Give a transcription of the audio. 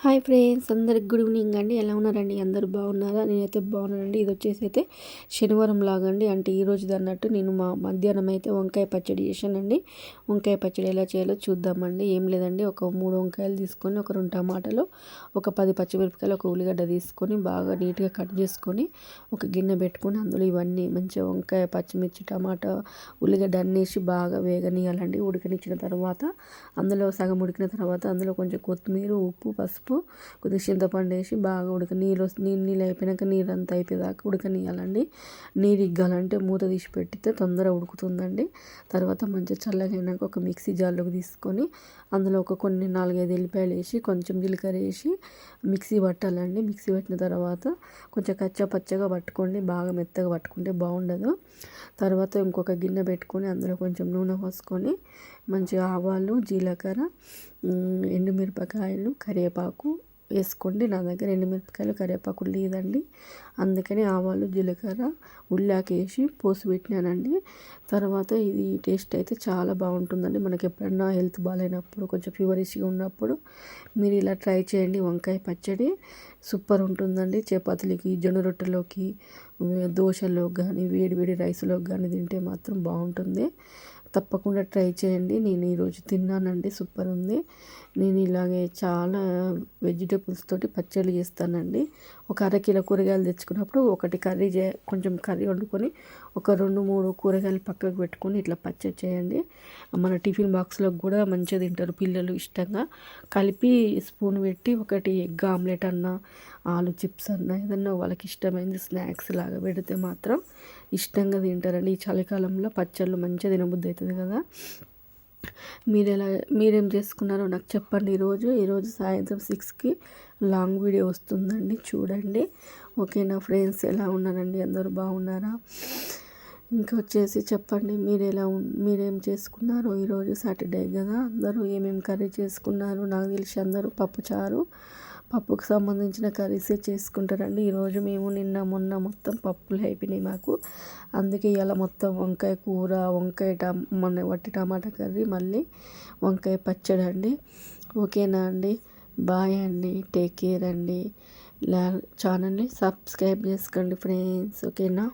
Hi friends, అందరికి good evening అండి. ఎలా ఉన్నారండి? అందరూ బాగున్నారా? నేనైతే బాగున్నానండి. ఇది వచ్చేసి అయితే శనివారం లాగా అండి. అంటే ఈ రోజుది అన్నట్టు నేను మధ్యాహ్నం అయితే వంకాయ పచ్చడి చేశానండి. వంకాయ పచ్చడి ఎలా చేయాలో చూద్దామండి. ఏం లేదండి, ఒక 3 వంకాయలు తీసుకొని, ఒక 2 టమాటాలు, ఒక 10 పచ్చిమిరపకాయలు, ఒక ఉల్లిగడ్డ తీసుకొని బాగా నీట్గా కట్ చేసుకొని ఒక గిన్నె పెట్టుకొని అందులో ఇవన్నీ మంచిగా వంకాయ, పచ్చిమిర్చి, టమాటా, ఉల్లిగడ్డ అన్నేసి బాగా వేగనీయాలండి. ఉడకనిచ్చిన తర్వాత అందులో సగం ఉడికిన తర్వాత అందులో కొంచెం కొత్తిమీర, ఉప్పు, పసుపు, కొద్దిగా చింతపండు వేసి బాగా నీళ్ళు అయిపోయినాక నీరు అంతా అయిపోయేదాకా ఉడకనియాలండి. నీరు ఇగ్గాలంటే మూత తీసి పెట్టితే తొందరగా ఉడుకుతుందండి. తర్వాత మంచిగా చల్లగా అయినాక ఒక మిక్సీ జార్లోకి తీసుకొని అందులో ఒక 4-5 ఎల్లిపాయలు వేసి కొంచెం జీలకర్ర వేసి మిక్సీ పట్టాలండి. మిక్సీ పట్టిన తర్వాత కొంచెం కచ్చా పచ్చగా పట్టుకోండి, బాగా మెత్తగా పట్టుకుంటే బాగుండదు. తర్వాత ఇంకొక గిన్నె పెట్టుకొని అందులో కొంచెం నూనె పోసుకొని మంచిగా ఆవాలు, జీలకర్ర, ఎండుమిరపకాయలు, కరివేపాకు వేసుకోండి. నా దగ్గర ఎండుమిరపకాయలు, కరివేపాకు లేదండి, అందుకని ఆవాలు, జీలకర్ర, ఉల్లాకి వేసి పోసి పెట్టినానండి. తర్వాత ఇది టేస్ట్ అయితే చాలా బాగుంటుందండి. మనకి ఎప్పుడన్నా హెల్త్ బాగాలేనప్పుడు, కొంచెం ఫీవరిష్గా ఉన్నప్పుడు మీరు ఇలా ట్రై చేయండి. వంకాయ పచ్చడి సూపర్ ఉంటుందండి. చపాతీలకి, జొన్న రొట్టెలోకి, దోశలోకి కానీ, వేడి వేడి రైస్లోకి కానీ తింటే మాత్రం బాగుంటుంది. తప్పకుండా ట్రై చేయండి. నేను ఈరోజు తిన్నానండి, సూపర్ ఉంది. నేను ఇలాగే చాలా వెజిటేబుల్స్ తోటి పచ్చళ్ళు చేస్తానండి. ఒక అరకిలో కూరగాయలు తెచ్చుకున్నప్పుడు ఒకటి కొంచెం కర్రీ వండుకొని ఒక 2-3 కూరగాయలు పక్కకు పెట్టుకొని ఇట్లా పచ్చడి చేయండి. మన టిఫిన్ బాక్స్లోకి కూడా మంచిగా తింటారు పిల్లలు ఇష్టంగా. కలిపి స్పూన్ పెట్టి ఒకటి ఎగ్ ఆమ్లెట్ అన్నా, ఆలు చిప్స్ అన్నా, ఏదన్నా వాళ్ళకి ఇష్టమైంది స్నాక్స్ లాగా పెడితే మాత్రం ఇష్టంగా తింటారండి. ఈ చలికాలంలో పచ్చళ్ళు మంచిగా తినబుద్ధి అవుతుంది కదా. మీరేం చేసుకున్నారో నాకు చెప్పండి. ఈరోజు సాయంత్రం 6కి లాంగ్ వీడియో వస్తుందండి, చూడండి. ఓకేనా ఫ్రెండ్స్? ఎలా ఉన్నారండి? అందరూ బాగున్నారా? ఇంకా వచ్చేసి చెప్పండి, మీరేం చేసుకున్నారు? ఈరోజు సాటర్డే కదా, అందరూ ఏమేమి కర్రీ చేసుకున్నారు? నాకు తెలిసి అందరూ పప్పుకు సంబంధించిన కర్రీసే చేసుకుంటారండి. ఈరోజు మేము నిన్న మొన్న మొత్తం పప్పులు అయిపోయినాయి మాకు. అందుకే ఇలా మొత్తం వంకాయ కూర, మొన్న వట్టి టమాటా కర్రీ, మళ్ళీ వంకాయ పచ్చడి అండి. ఓకేనా అండి? బాయ్ అండి, టేక్ కేర్ అండి. ఛానల్ని సబ్స్క్రైబ్ చేసుకోండి ఫ్రెండ్స్. ఓకేనా?